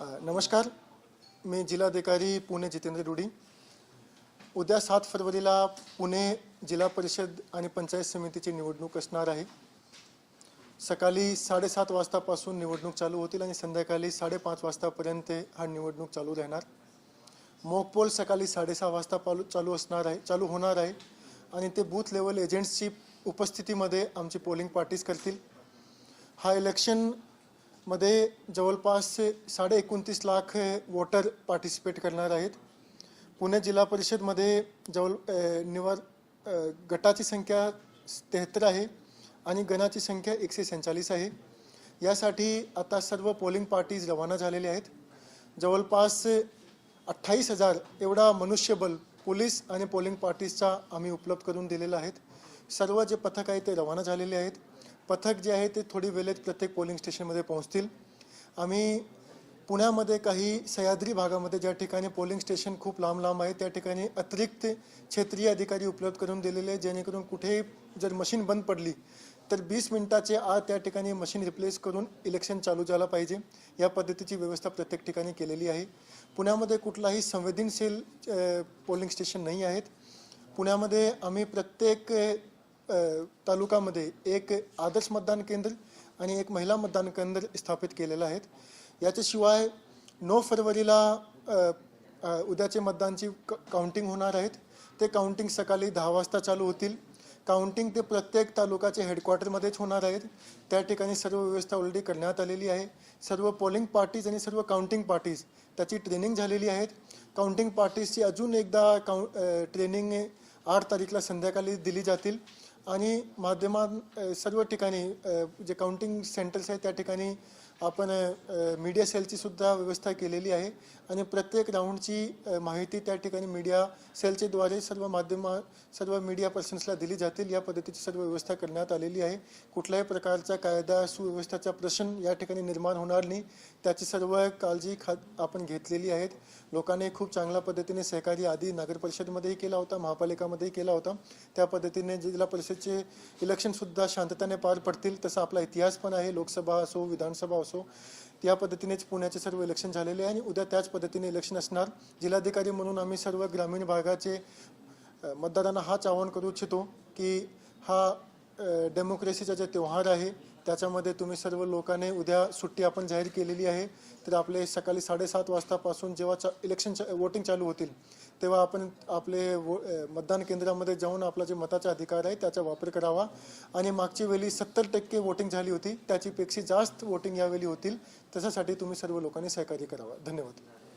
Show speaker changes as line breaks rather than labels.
नमस्कार, मी जिल्हाधिकारी पुणे जितेंद्र रुडी। उद्या 7 फरवरीला पुणे जिल्हा परिषद आणि पंचायत समितीची निवडणूक असणार आहे। सकाळी 7:30 वाजतापासून निवडणूक चालू होतील आणि संध्याकाळी 5:30 वाजतापर्यंत हा निवडणूक चालू राहणार। मॉक पोल सकाळी 6:30 वाजता चालू होणार आहे आणि ते बूथ लेवल एजंट्सची उपस्थितीमध्ये आमची पोलिंग पार्टीज करतील। हा इलेक्शन मध्ये जवळपास 29.5 लाख वोटर पार्टिसिपेट करणार आहेत। पुणे जिल्हा परिषद मध्ये गटाची संख्या 73 आहे आणि गणाची संख्या 147 आहे। यासाठी आता सर्व पोलिंग पार्टीज रवाना झालेले आहेत। जवळपास 28,000 एवढा मनुष्यबळ पोलीस आणि पोलिंग पार्टीजचा आम्ही उपलब्ध करून दिलेला आहे। सर्व जे पथक आहे ते रवाना झालेले आहेत। पथक जे आहे ते थोडी वेळेत प्रत्येक पोलिंग स्टेशनमध्ये पोहोचतील। आम्ही पुण्यामध्ये काही सह्याद्री भागामध्ये ज्या ठिकाणी पोलिंग स्टेशन खूप लांब आहे त्या ठिकाणी अतिरिक्त क्षेत्रीय अधिकारी उपलब्ध करून दिलेले आहेत, जेणेकरून कुठे जर मशीन बंद पडली तर 20 मिनिटाच्या आत त्या ठिकाणी मशीन रिप्लेस करून इलेक्शन चालू झालं पाहिजे। या पद्धतीची व्यवस्था प्रत्येक ठिकाणी केलेली आहे। पुण्यामध्ये कुठलाही संवेदनशील पोलिंग स्टेशन नाही आहेत। पुण्यामध्ये आम्ही प्रत्येक तालुक्यामध्ये एक आदर्श मतदान केंद्र आणि एक महिला मतदान केंद्र स्थापित केलेलं आहे। याच्याशिवाय 9 फरवरीला उद्याचे मतदानची काउंटिंग होणार आहेत। ते काउंटिंग सकाळी 10 वाजता चालू होतील। काउंटिंग ते प्रत्येक तालुक्याचे हेडक्वार्टरमध्येच होणार आहेत। त्या ठिकाणी सर्व व्यवस्था ऑलरेडी करण्यात आलेली आहे। सर्व पोलिंग पार्टीज आणि सर्व काउंटिंग पार्टीज त्याची ट्रेनिंग झालेली आहेत। काउंटिंग पार्टीजची अजून एकदा ट्रेनिंग 8 तारीखला संध्याकाळी दिली जातील आणि सर्व ठिकाणी जे काउंटिंग सेंटर्स आहेत त्या ठिकाणी आपण मीडिया सेलची सुद्धा व्यवस्था केलेली आहे आणि प्रत्येक राऊंडची माहिती त्या ठिकाणी मीडिया सेलचे द्वारे सर्व मीडिया पर्सन्सला दिली जातील। या पद्धतीची सर्व व्यवस्था करण्यात आलेली आहे। कुठल्याही प्रकारचा कायदा सुव्यवस्थेचा प्रश्न या ठिकाणी निर्माण होणार नाही, त्याची सर्व काळजी आपण घेतलेली आहे। लोकांनी खूप चांगल्या पद्धतीने सहकार्य आधी नगर परिषदमध्येही केला होता, महापालिकामध्येही केला होता। त्या पद्धतीने जिल्हा परिषदचे इलेक्शन सुद्धा शांततेने पार पडतील तसा आपला इतिहास पण आहे। लोकसभा असो विधानसभा असो त्या पद्धतीनेच पुण्याचे सर्व इलेक्शन झालेले आहे आणि उद्या त्याच पद्धतीने इलेक्शन असणार। जिल्हाधिकारी म्हणून आम्ही सर्व ग्रामीण भागाचे मतदारांना हाच आवाहन करू इच्छितो की हा डेमोक्रेसीचा जे त्योहार आहे त्याच्यामध्ये तुम्ही सर्व लोकांनी उद्या सुट्टी आपण जाहीर केलेली आहे, तर आपले सकाळी 7:30 वाजतापासून जेव्हा इलेक्शन वोटिंग चालू होतील तेव्हा आपण आपले मतदान केंद्रामध्ये जाऊन आपला जे मताचा अधिकार आहे त्याचा वापर करावा आणि मागची वेळी 70% वोटिंग झाली होती, त्याच्यापेक्षा जास्त वोटिंग यावेळी होतील, त्याच्यासाठी तुम्ही सर्व लोकांनी सहकार्य करावा। धन्यवाद।